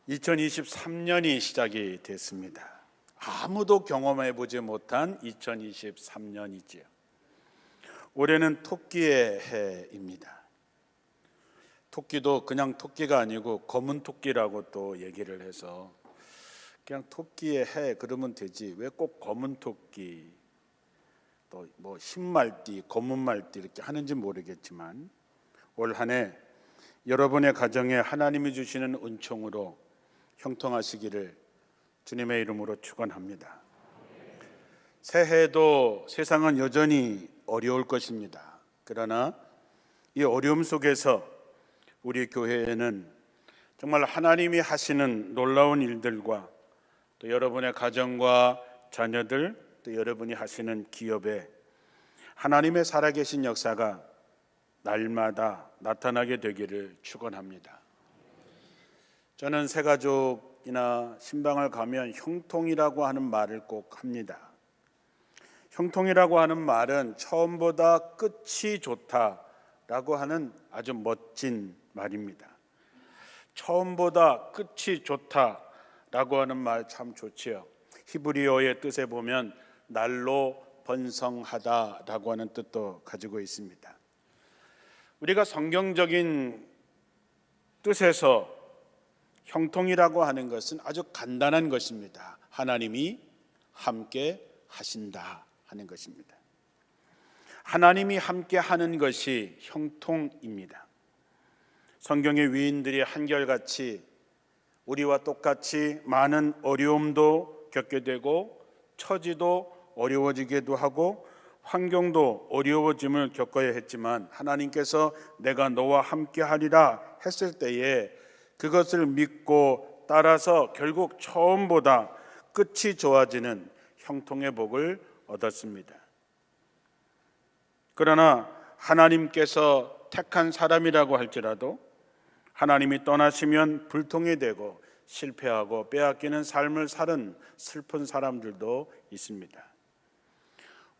2023년이 시작이 됐습니다. 아무도 경험해보지 못한 2023년이지요. 올해는 토끼의 해입니다. 토끼도 그냥 토끼가 아니고 검은 토끼라고 또 얘기를 해서 그냥 토끼의 해 그러면 되지 왜 꼭 검은 토끼 또 뭐 흰말띠 검은 말띠 이렇게 하는지 모르겠지만 올 한 해 여러분의 가정에 하나님이 주시는 은총으로 형통하시기를 주님의 이름으로 축원합니다. 새해도 세상은 여전히 어려울 것입니다. 그러나 이 어려움 속에서 우리 교회에는 정말 하나님이 하시는 놀라운 일들과 또 여러분의 가정과 자녀들 또 여러분이 하시는 기업에 하나님의 살아계신 역사가 날마다 나타나게 되기를 축원합니다. 저는 새가족이나 신방을 가면 형통이라고 하는 말을 꼭 합니다. 형통이라고 하는 말은 처음보다 끝이 좋다라고 하는 아주 멋진 말입니다. 처음보다 끝이 좋다라고 하는 말 참 좋지요. 히브리어의 뜻에 보면 날로 번성하다라고 하는 뜻도 가지고 있습니다. 우리가 성경적인 뜻에서 형통이라고 하는 것은 아주 간단한 것입니다. 하나님이 함께 하신다 하는 것입니다. 하나님이 함께 하는 것이 형통입니다. 성경의 위인들이 한결같이 우리와 똑같이 많은 어려움도 겪게 되고 처지도 어려워지기도 하고 환경도 어려워짐을 겪어야 했지만 하나님께서 내가 너와 함께 하리라 했을 때에 그것을 믿고 따라서 결국 처음보다 끝이 좋아지는 형통의 복을 얻었습니다. 그러나 하나님께서 택한 사람이라고 할지라도 하나님이 떠나시면 불통이 되고 실패하고 빼앗기는 삶을 사는 슬픈 사람들도 있습니다.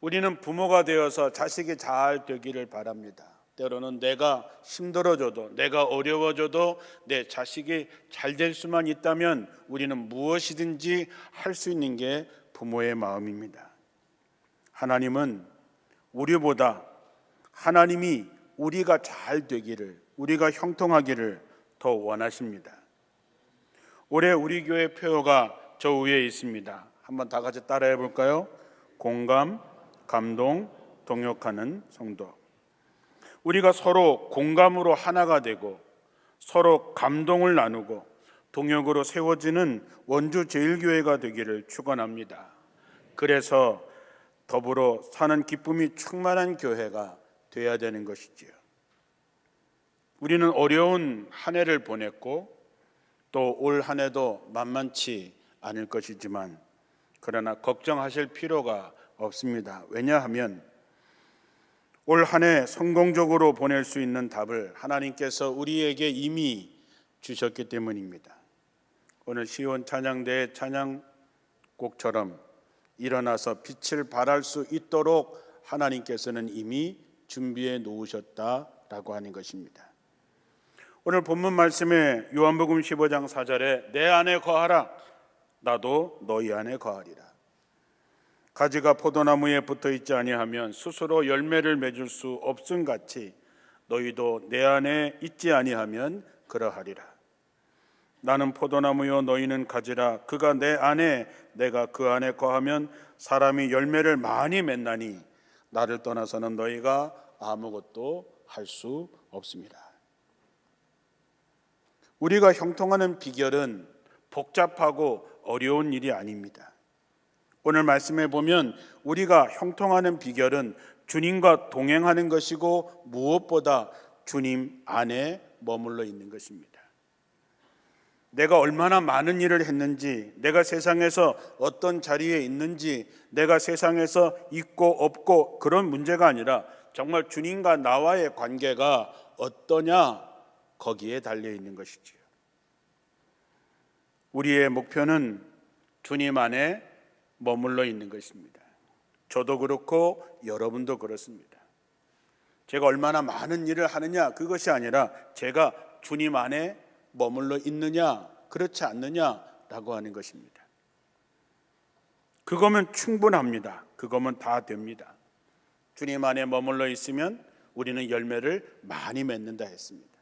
우리는 부모가 되어서 자식이 잘 되기를 바랍니다. 때로는 내가 힘들어져도 내가 어려워져도 내 자식이 잘 될 수만 있다면 우리는 무엇이든지 할 수 있는 게 부모의 마음입니다. 하나님은 우리보다 하나님이 우리가 잘 되기를 우리가 형통하기를 더 원하십니다. 올해 우리 교회 표어가 저 위에 있습니다. 한번 다 같이 따라해 볼까요? 공감, 감동, 동역하는 성도. 우리가 서로 공감으로 하나가 되고 서로 감동을 나누고 동역으로 세워지는 원주제일교회가 되기를 축원합니다. 그래서 더불어 사는 기쁨이 충만한 교회가 되어야 되는 것이지요. 우리는 어려운 한 해를 보냈고 또 올 한 해도 만만치 않을 것이지만 그러나 걱정하실 필요가 없습니다. 왜냐하면 올 한 해 성공적으로 보낼 수 있는 답을 하나님께서 우리에게 이미 주셨기 때문입니다. 오늘 시온 찬양대의 찬양곡처럼 일어나서 빛을 발할 수 있도록 하나님께서는 이미 준비해 놓으셨다라고 하는 것입니다. 오늘 본문 말씀에 요한복음 15장 4절에 내 안에 거하라 나도 너희 안에 거하리라. 가지가 포도나무에 붙어 있지 아니하면 스스로 열매를 맺을 수 없음 같이 너희도 내 안에 있지 아니하면 그러하리라. 나는 포도나무요 너희는 가지라. 그가 내 안에 내가 그 안에 거하면 사람이 열매를 많이 맺나니 나를 떠나서는 너희가 아무것도 할 수 없습니다. 우리가 형통하는 비결은 복잡하고 어려운 일이 아닙니다. 오늘 말씀에 보면 우리가 형통하는 비결은 주님과 동행하는 것이고 무엇보다 주님 안에 머물러 있는 것입니다. 내가 얼마나 많은 일을 했는지, 내가 세상에서 어떤 자리에 있는지, 내가 세상에서 있고 없고 그런 문제가 아니라 정말 주님과 나와의 관계가 어떠냐 거기에 달려 있는 것이지요. 우리의 목표는 주님 안에 머물러 있는 것입니다. 저도 그렇고 여러분도 그렇습니다. 제가 얼마나 많은 일을 하느냐 그것이 아니라 제가 주님 안에 머물러 있느냐 그렇지 않느냐라고 하는 것입니다. 그거면 충분합니다. 그거면 다 됩니다. 주님 안에 머물러 있으면 우리는 열매를 많이 맺는다 했습니다.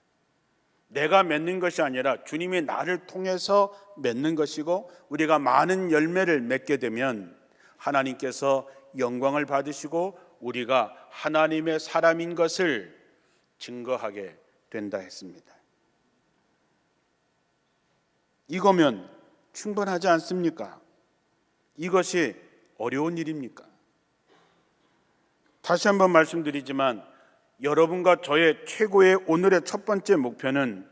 내가 맺는 것이 아니라 주님이 나를 통해서 맺는 것이고, 우리가 많은 열매를 맺게 되면 하나님께서 영광을 받으시고 우리가 하나님의 사람인 것을 증거하게 된다 했습니다. 이거면 충분하지 않습니까? 이것이 어려운 일입니까? 다시 한번 말씀드리지만 여러분과 저의 최고의 오늘의 첫 번째 목표는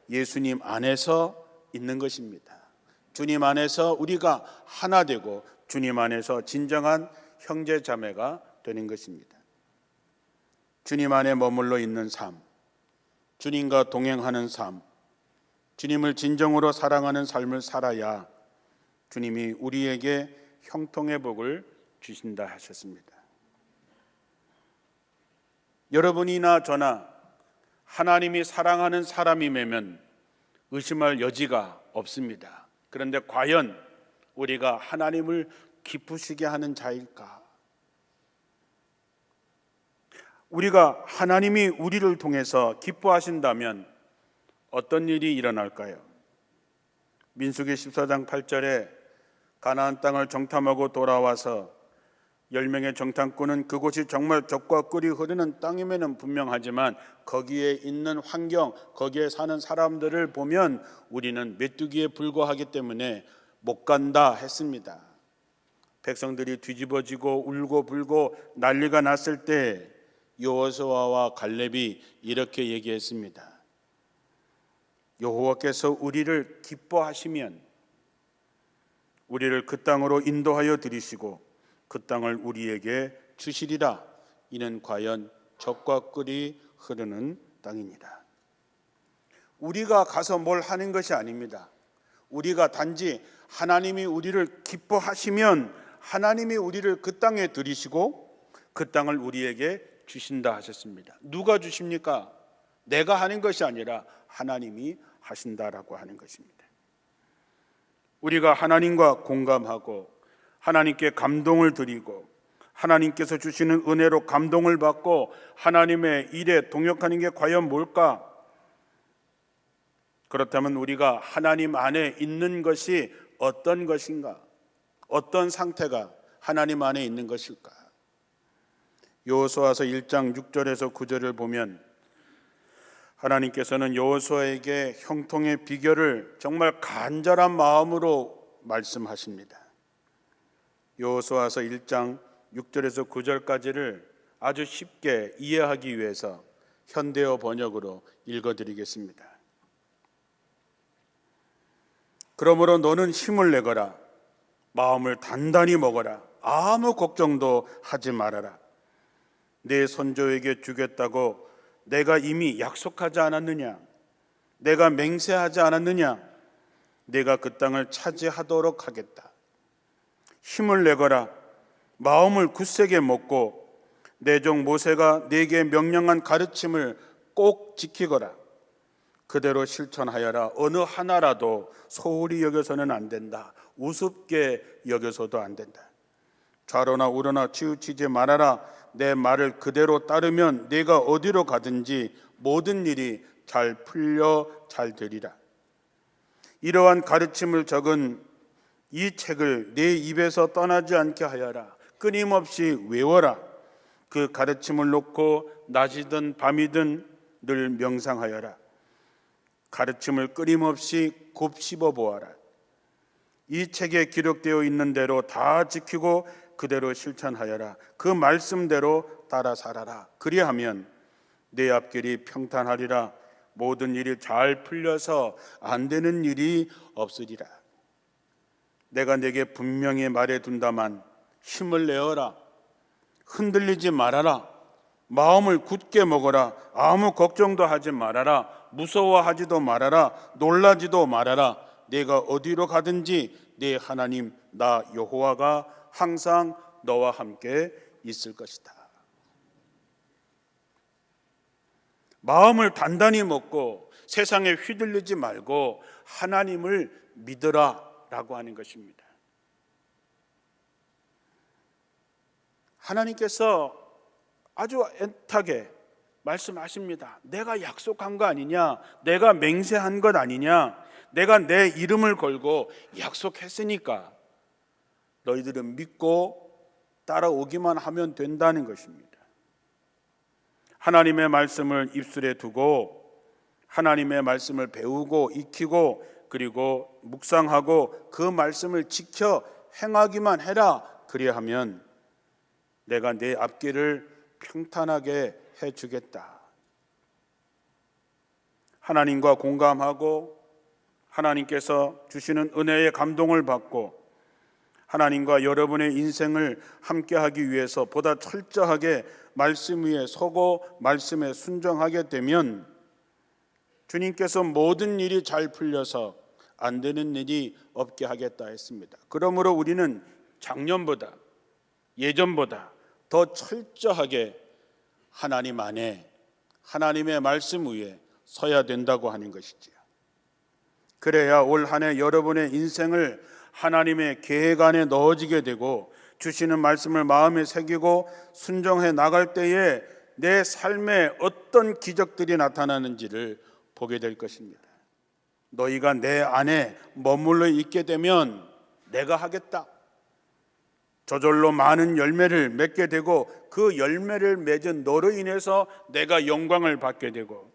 예수님 안에서 있는 것입니다. 주님 안에서 우리가 하나 되고 주님 안에서 진정한 형제 자매가 되는 것입니다. 주님 안에 머물러 있는 삶, 주님과 동행하는 삶, 주님을 진정으로 사랑하는 삶을 살아야 주님이 우리에게 형통의 복을 주신다 하셨습니다. 여러분이나 저나 하나님이 사랑하는 사람이면 의심할 여지가 없습니다. 그런데 과연 우리가 하나님을 기쁘시게 하는 자일까? 우리가 하나님이 우리를 통해서 기뻐하신다면 어떤 일이 일어날까요? 민수기 14장 8절에 가나안 땅을 정탐하고 돌아와서 10명의 정탐꾼은 그곳이 정말 젖과 꿀이 흐르는 땅임에는 분명하지만 거기에 있는 환경, 거기에 사는 사람들을 보면 우리는 메뚜기에 불과하기 때문에 못 간다 했습니다. 백성들이 뒤집어지고 울고 불고 난리가 났을 때 여호수아와 갈렙이 이렇게 얘기했습니다. 여호와께서 우리를 기뻐하시면 우리를 그 땅으로 인도하여 들이시고 그 땅을 우리에게 주시리라. 이는 과연 젖과 꿀이 흐르는 땅이니라. 우리가 가서 뭘 하는 것이 아닙니다. 우리가 단지 하나님이 우리를 기뻐하시면 하나님이 우리를 그 땅에 들이시고 그 땅을 우리에게 주신다 하셨습니다. 누가 주십니까? 내가 하는 것이 아니라 하나님이 하신다라고 하는 것입니다. 우리가 하나님과 공감하고 하나님께 감동을 드리고 하나님께서 주시는 은혜로 감동을 받고 하나님의 일에 동역하는 게 과연 뭘까? 그렇다면 우리가 하나님 안에 있는 것이 어떤 것인가? 어떤 상태가 하나님 안에 있는 것일까? 여호수아서 1장 6절에서 9절을 보면 하나님께서는 여호수아에게 형통의 비결을 정말 간절한 마음으로 말씀하십니다. 여호수아서 1장 6절에서 9절까지를 아주 쉽게 이해하기 위해서 현대어 번역으로 읽어드리겠습니다. 그러므로 너는 힘을 내거라. 마음을 단단히 먹어라. 아무 걱정도 하지 말아라. 내 손조에게 주겠다고 내가 이미 약속하지 않았느냐? 내가 맹세하지 않았느냐? 내가 그 땅을 차지하도록 하겠다. 힘을 내거라. 마음을 굳세게 먹고 내 종 모세가 네게 명령한 가르침을 꼭 지키거라. 그대로 실천하여라. 어느 하나라도 소홀히 여겨서는 안 된다. 우습게 여겨서도 안 된다. 좌로나 우로나 치우치지 말아라. 내 말을 그대로 따르면 네가 어디로 가든지 모든 일이 잘 풀려 잘 되리라. 이러한 가르침을 적은 이 책을 내 입에서 떠나지 않게 하여라. 끊임없이 외워라. 그 가르침을 놓고 낮이든 밤이든 늘 명상하여라. 가르침을 끊임없이 곱씹어 보아라. 이 책에 기록되어 있는 대로 다 지키고 그대로 실천하여라. 그 말씀대로 따라 살아라. 그리하면 내 앞길이 평탄하리라. 모든 일이 잘 풀려서 안 되는 일이 없으리라. 내가 네게 분명히 말해둔다만 힘을 내어라. 흔들리지 말아라. 마음을 굳게 먹어라. 아무 걱정도 하지 말아라. 무서워하지도 말아라. 놀라지도 말아라. 내가 어디로 가든지 네 하나님 나 여호와가 항상 너와 함께 있을 것이다. 마음을 단단히 먹고 세상에 휘둘리지 말고 하나님을 믿으라라고 하는 것입니다. 하나님께서 아주 애타게 말씀하십니다. 내가 약속한 거 아니냐? 내가 맹세한 것 아니냐? 내가 내 이름을 걸고 약속했으니까 너희들은 믿고 따라오기만 하면 된다는 것입니다. 하나님의 말씀을 입술에 두고 하나님의 말씀을 배우고 익히고 그리고 묵상하고 그 말씀을 지켜 행하기만 해라. 그리하면 내가 내 앞길을 평탄하게 해주겠다. 하나님과 공감하고 하나님께서 주시는 은혜의 감동을 받고 하나님과 여러분의 인생을 함께하기 위해서 보다 철저하게 말씀 위에 서고 말씀에 순종하게 되면 주님께서 모든 일이 잘 풀려서 안 되는 일이 없게 하겠다 했습니다. 그러므로 우리는 작년보다 예전보다 더 철저하게 하나님 안에 하나님의 말씀 위에 서야 된다고 하는 것이지요. 그래야 올 한 해 여러분의 인생을 하나님의 계획 안에 넣어지게 되고 주시는 말씀을 마음에 새기고 순종해 나갈 때에 내 삶에 어떤 기적들이 나타나는지를 보게 될 것입니다. 너희가 내 안에 머물러 있게 되면 내가 하겠다. 저절로 많은 열매를 맺게 되고 그 열매를 맺은 너로 인해서 내가 영광을 받게 되고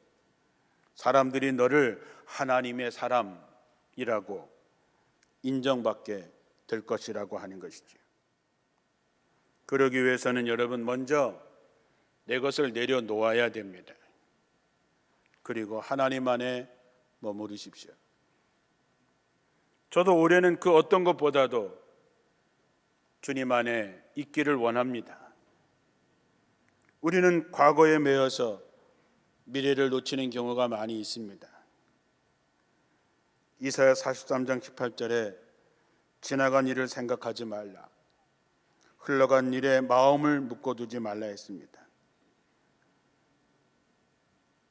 사람들이 너를 하나님의 사람이라고 인정받게 될 것이라고 하는 것이죠. 그러기 위해서는 여러분 먼저 내 것을 내려놓아야 됩니다. 그리고 하나님 안에 머무르십시오. 저도 올해는 그 어떤 것보다도 주님 안에 있기를 원합니다. 우리는 과거에 매여서 미래를 놓치는 경우가 많이 있습니다. 이사야 43장 18절에 지나간 일을 생각하지 말라. 흘러간 일에 마음을 묶어두지 말라 했습니다.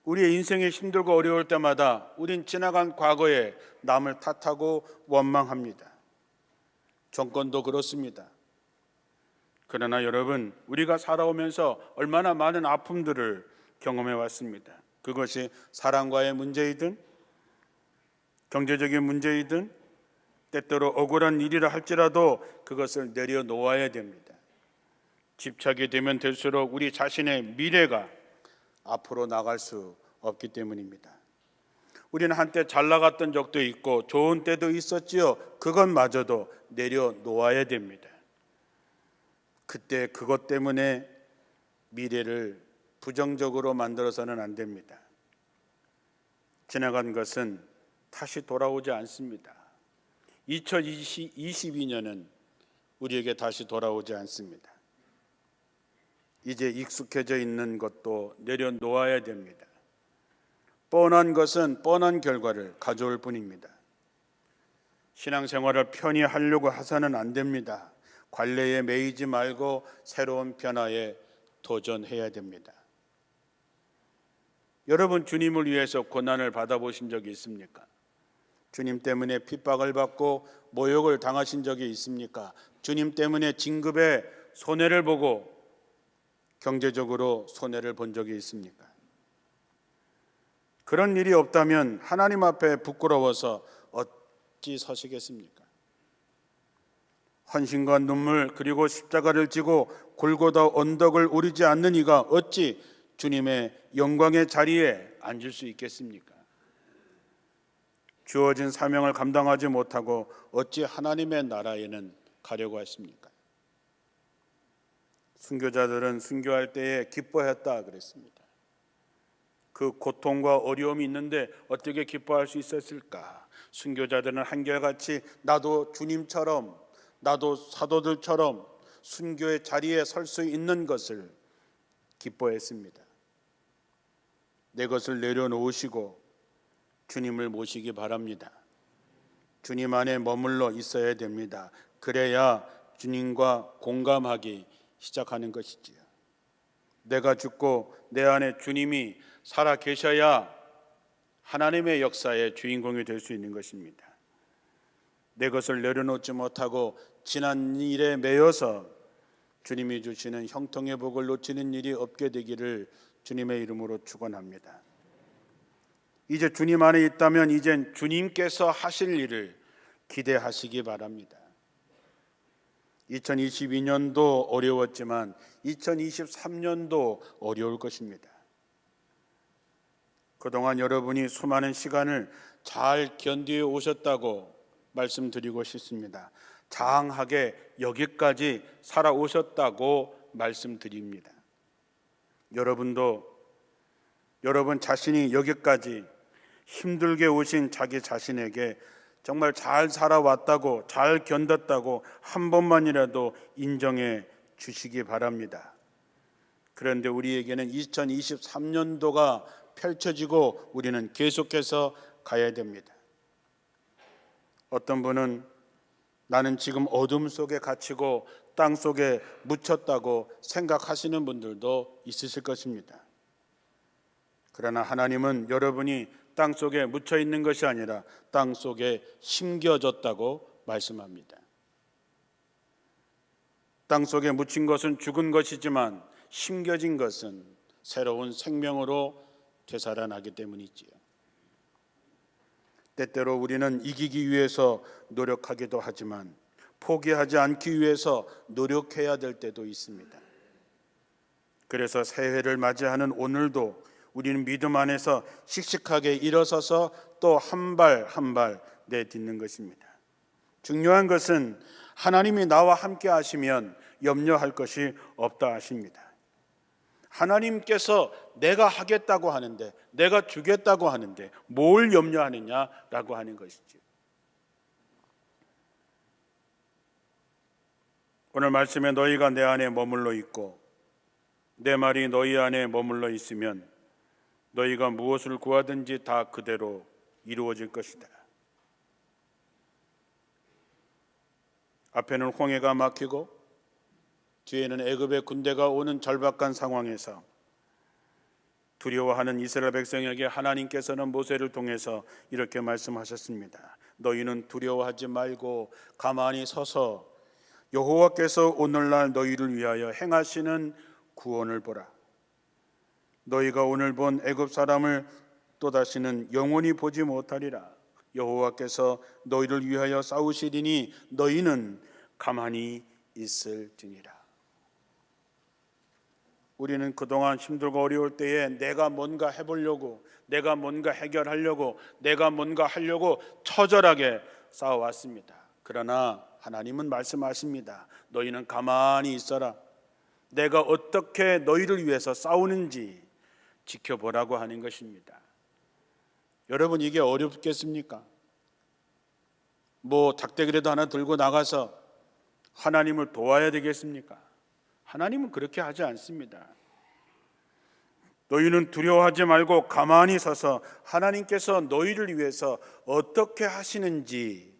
우리의 인생이 힘들고 어려울 때마다 우린 지나간 과거에 남을 탓하고 원망합니다. 정권도 그렇습니다. 그러나 여러분, 우리가 살아오면서 얼마나 많은 아픔들을 경험해 왔습니다. 그것이 사랑과의 문제이든 경제적인 문제이든 때때로 억울한 일이라 할지라도 그것을 내려놓아야 됩니다. 집착이 되면 될수록 우리 자신의 미래가 앞으로 나갈 수 없기 때문입니다. 우리는 한때 잘 나갔던 적도 있고 좋은 때도 있었지요. 그것마저도 내려놓아야 됩니다. 그때 그것 때문에 미래를 부정적으로 만들어서는 안 됩니다. 지나간 것은 다시 돌아오지 않습니다. 2022년은 우리에게 다시 돌아오지 않습니다. 이제 익숙해져 있는 것도 내려놓아야 됩니다. 뻔한 것은 뻔한 결과를 가져올 뿐입니다. 신앙생활을 편히 하려고 해서는 안 됩니다. 관례에 매이지 말고 새로운 변화에 도전해야 됩니다. 여러분, 주님을 위해서 고난을 받아보신 적이 있습니까? 주님 때문에 핍박을 받고 모욕을 당하신 적이 있습니까? 주님 때문에 진급에 손해를 보고 경제적으로 손해를 본 적이 있습니까? 그런 일이 없다면 하나님 앞에 부끄러워서 어찌 서시겠습니까? 헌신과 눈물 그리고 십자가를 지고 골고다 언덕을 오르지 않는 이가 어찌 주님의 영광의 자리에 앉을 수 있겠습니까? 주어진 사명을 감당하지 못하고 어찌 하나님의 나라에는 가려고 했습니까? 순교자들은 순교할 때에 기뻐했다 그랬습니다. 그 고통과 어려움이 있는데 어떻게 기뻐할 수 있었을까? 순교자들은 한결같이 나도 주님처럼 나도 사도들처럼 순교의 자리에 설 수 있는 것을 기뻐했습니다. 내 것을 내려놓으시고 주님을 모시기 바랍니다. 주님 안에 머물러 있어야 됩니다. 그래야 주님과 공감하기 시작하는 것이지요. 내가 죽고 내 안에 주님이 살아 계셔야 하나님의 역사의 주인공이 될 수 있는 것입니다. 내 것을 내려놓지 못하고 지난 일에 매여서 주님이 주시는 형통의 복을 놓치는 일이 없게 되기를 주님의 이름으로 축원합니다. 이제 주님 안에 있다면 이젠 주님께서 하실 일을 기대하시기 바랍니다. 2022년도 어려웠지만 2023년도 어려울 것입니다. 그동안 여러분이 수많은 시간을 잘 견디어 오셨다고 말씀드리고 싶습니다. 장하게 여기까지 살아오셨다고 말씀드립니다. 여러분도 여러분 자신이 여기까지 힘들게 오신 자기 자신에게 정말 잘 살아왔다고, 잘 견뎠다고 한 번만이라도 인정해 주시기 바랍니다. 그런데 우리에게는 2023년도가 펼쳐지고 우리는 계속해서 가야 됩니다. 어떤 분은 나는 지금 어둠 속에 갇히고 땅 속에 묻혔다고 생각하시는 분들도 있으실 것입니다. 그러나 하나님은 여러분이 땅 속에 묻혀 있는 것이 아니라 땅 속에 심겨졌다고 말씀합니다. 땅 속에 묻힌 것은 죽은 것이지만 심겨진 것은 새로운 생명으로 되살아나기 때문이지요. 때때로 우리는 이기기 위해서 노력하기도 하지만 포기하지 않기 위해서 노력해야 될 때도 있습니다. 그래서 새해를 맞이하는 오늘도 우리는 믿음 안에서 씩씩하게 일어서서 또 한 발 한 발 내딛는 것입니다. 중요한 것은 하나님이 나와 함께 하시면 염려할 것이 없다 하십니다. 하나님께서 내가 하겠다고 하는데, 내가 주겠다고 하는데 뭘 염려하느냐라고 하는 것이죠. 오늘 말씀에 너희가 내 안에 머물러 있고 내 말이 너희 안에 머물러 있으면 너희가 무엇을 구하든지 다 그대로 이루어질 것이다. 앞에는 홍해가 막히고 뒤에는 애굽의 군대가 오는 절박한 상황에서 두려워하는 이스라엘 백성에게 하나님께서는 모세를 통해서 이렇게 말씀하셨습니다. 너희는 두려워하지 말고 가만히 서서 여호와께서 오늘날 너희를 위하여 행하시는 구원을 보라. 너희가 오늘 본 애굽 사람을 또다시는 영원히 보지 못하리라. 여호와께서 너희를 위하여 싸우시리니 너희는 가만히 있을지니라. 우리는 그동안 힘들고 어려울 때에 내가 뭔가 해보려고, 내가 뭔가 해결하려고, 내가 뭔가 하려고 처절하게 싸워왔습니다. 그러나 하나님은 말씀하십니다. 너희는 가만히 있어라. 내가 어떻게 너희를 위해서 싸우는지 지켜보라고 하는 것입니다. 여러분, 이게 어렵겠습니까? 뭐 닭대기라도 하나 들고 나가서 하나님을 도와야 되겠습니까? 하나님은 그렇게 하지 않습니다. 너희는 두려워하지 말고 가만히 서서 하나님께서 너희를 위해서 어떻게 하시는지,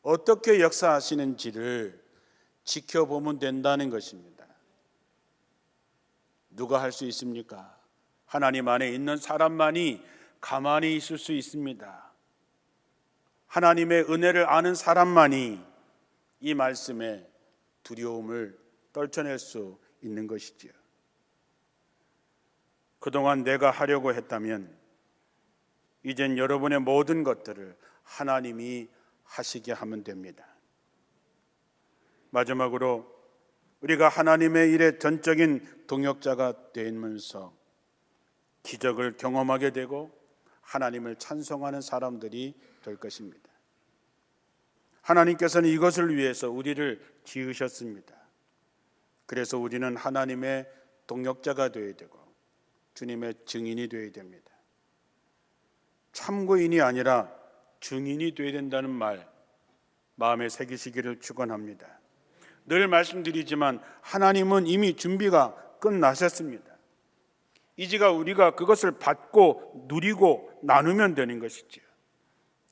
어떻게 역사하시는지를 지켜보면 된다는 것입니다. 누가 할 수 있습니까? 하나님 안에 있는 사람만이 가만히 있을 수 있습니다. 하나님의 은혜를 아는 사람만이 이 말씀에 두려움을 떨쳐낼 수 있는 것이지요. 그동안 내가 하려고 했다면 이젠 여러분의 모든 것들을 하나님이 하시게 하면 됩니다. 마지막으로 우리가 하나님의 일에 전적인 동역자가 되면서 기적을 경험하게 되고 하나님을 찬송하는 사람들이 될 것입니다. 하나님께서는 이것을 위해서 우리를 지으셨습니다. 그래서 우리는 하나님의 동역자가 되어야 되고 주님의 증인이 되어야 됩니다. 참고인이 아니라 증인이 되어야 된다는 말 마음에 새기시기를 축원합니다. 늘 말씀드리지만 하나님은 이미 준비가 끝나셨습니다. 이제가 우리가 그것을 받고 누리고 나누면 되는 것이지요.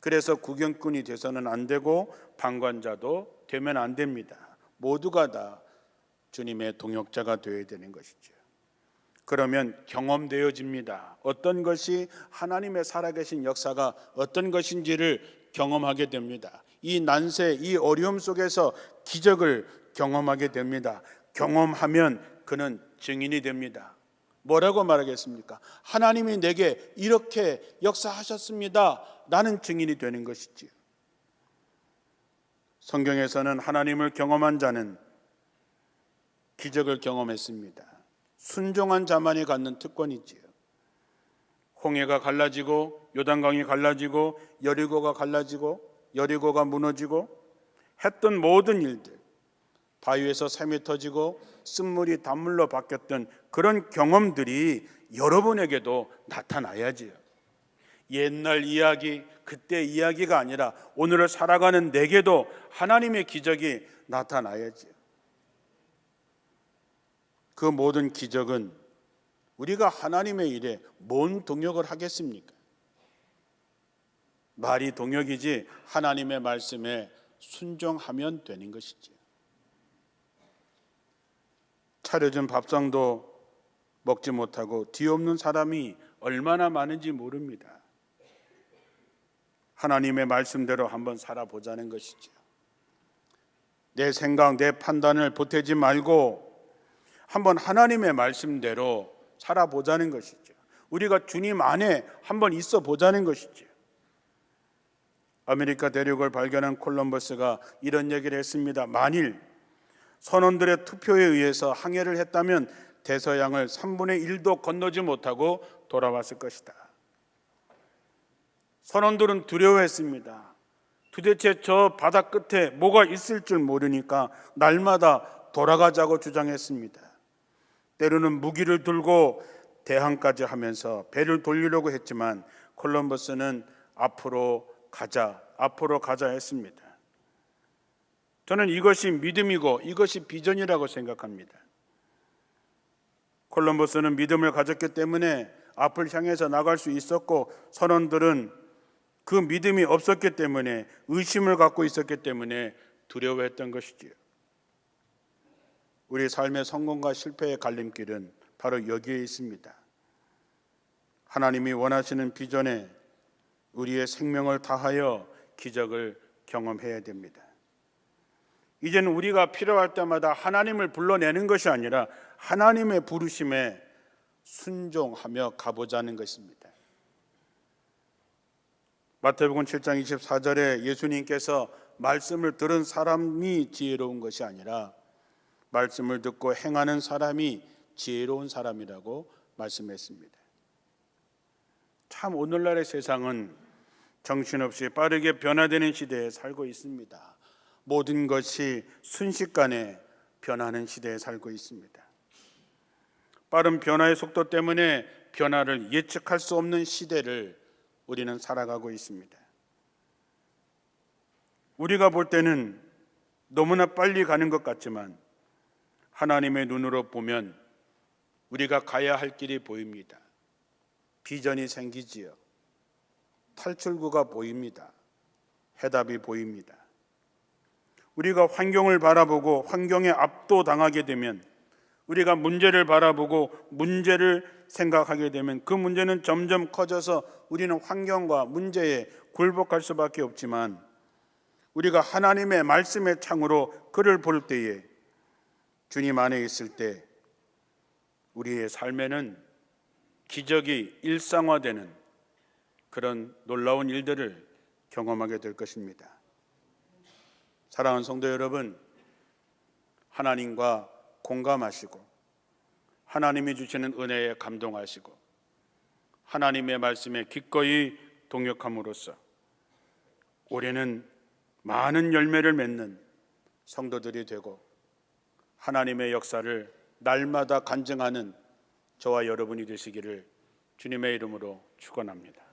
그래서 구경꾼이 돼서는 안 되고 방관자도 되면 안 됩니다. 모두가 다 주님의 동역자가 되어야 되는 것이죠. 그러면 경험되어집니다. 어떤 것이 하나님의 살아계신 역사가 어떤 것인지를 경험하게 됩니다. 이 난세, 이 어려움 속에서 기적을 경험하게 됩니다. 경험하면 그는 증인이 됩니다. 뭐라고 말하겠습니까? 하나님이 내게 이렇게 역사하셨습니다. 나는 증인이 되는 것이지요. 성경에서는 하나님을 경험한 자는 기적을 경험했습니다. 순종한 자만이 갖는 특권이지요. 홍해가 갈라지고 요단강이 갈라지고 여리고가 갈라지고 여리고가 무너지고 했던 모든 일들, 바위에서 샘이 터지고 쓴물이 단물로 바뀌었던 그런 경험들이 여러분에게도 나타나야지요. 옛날 이야기, 그때 이야기가 아니라 오늘을 살아가는 내게도 하나님의 기적이 나타나야지요. 그 모든 기적은 우리가 하나님의 일에 뭔 동역을 하겠습니까? 말이 동역이지 하나님의 말씀에 순종하면 되는 것이지요. 차려진 밥상도 먹지 못하고 뒤없는 사람이 얼마나 많은지 모릅니다. 하나님의 말씀대로 한번 살아보자는 것이죠. 내 생각, 내 판단을 보태지 말고 한번 하나님의 말씀대로 살아보자는 것이죠. 우리가 주님 안에 한번 있어 보자는 것이죠. 아메리카 대륙을 발견한 콜럼버스가 이런 얘기를 했습니다. 만일 선원들의 투표에 의해서 항해를 했다면 대서양을 3분의 1도 건너지 못하고 돌아왔을 것이다. 선원들은 두려워했습니다. 도대체 저 바다 끝에 뭐가 있을 줄 모르니까 날마다 돌아가자고 주장했습니다. 때로는 무기를 들고 대항까지 하면서 배를 돌리려고 했지만 콜럼버스는 앞으로 가자 했습니다. 저는 이것이 믿음이고 이것이 비전이라고 생각합니다. 콜럼버스는 믿음을 가졌기 때문에 앞을 향해서 나갈 수 있었고 선원들은 그 믿음이 없었기 때문에 의심을 갖고 있었기 때문에 두려워했던 것이지요. 우리 삶의 성공과 실패의 갈림길은 바로 여기에 있습니다. 하나님이 원하시는 비전에 우리의 생명을 다하여 기적을 경험해야 됩니다. 이제는 우리가 필요할 때마다 하나님을 불러내는 것이 아니라 하나님의 부르심에 순종하며 가보자는 것입니다. 마태복음 7장 24절에 예수님께서 말씀을 들은 사람이 지혜로운 것이 아니라 말씀을 듣고 행하는 사람이 지혜로운 사람이라고 말씀했습니다. 참 오늘날의 세상은 정신없이 빠르게 변화되는 시대에 살고 있습니다. 모든 것이 순식간에 변하는 시대에 살고 있습니다. 빠른 변화의 속도 때문에 변화를 예측할 수 없는 시대를 우리는 살아가고 있습니다. 우리가 볼 때는 너무나 빨리 가는 것 같지만 하나님의 눈으로 보면 우리가 가야 할 길이 보입니다. 비전이 생기지요. 탈출구가 보입니다. 해답이 보입니다. 우리가 환경을 바라보고 환경에 압도당하게 되면, 우리가 문제를 바라보고 문제를 생각하게 되면 그 문제는 점점 커져서 우리는 환경과 문제에 굴복할 수밖에 없지만, 우리가 하나님의 말씀의 창으로 그를 볼 때에, 주님 안에 있을 때 우리의 삶에는 기적이 일상화되는 그런 놀라운 일들을 경험하게 될 것입니다. 사랑하는 성도 여러분, 하나님과 공감하시고 하나님이 주시는 은혜에 감동하시고 하나님의 말씀에 기꺼이 동역함으로써 올해는 많은 열매를 맺는 성도들이 되고 하나님의 역사를 날마다 간증하는 저와 여러분이 되시기를 주님의 이름으로 축원합니다.